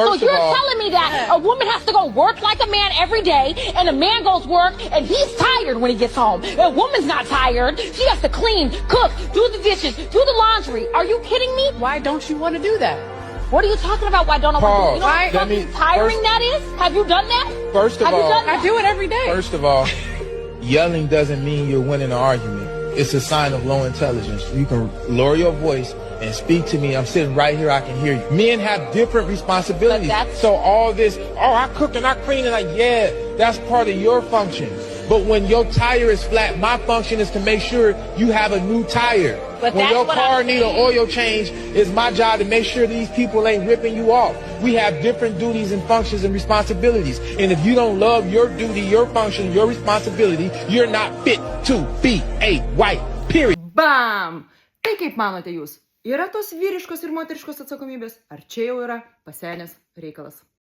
So First of you're all- telling me that a woman has to go work like a man every day, and a man goes work, and he's tired when he gets home. A woman's not tired. She has to clean, cook, do the dishes, do the laundry. Are you kidding me? Why don't you want to do that? What are you talking about? Why don't I want to do it? You know Pause. how That fucking means- tiring first- that is? Have you done that? First of Have you all- done that? I do it every day. First of all, yelling doesn't mean you're winning an argument. It's a sign of low intelligence. You can lower your voice and speak to me. I'm sitting right here. I can hear you. Men have different responsibilities. But that's- So all this, I cook and I clean, and yeah, that's part of your function. But when your tire is flat, my function is to make sure you have a new tire. But When that's your what car I'm need an saying. oil change, it's my job to make sure these people ain't ripping you off. We have different duties and functions and responsibilities. And if you don't love your duty, your function, your responsibility, you're not fit to be a wife. Period. Bam! Tai kaip manote jūs? Yra tos vyriškos ir moteriškos atsakomybės? Ar čia jau yra pasenęs reikalas?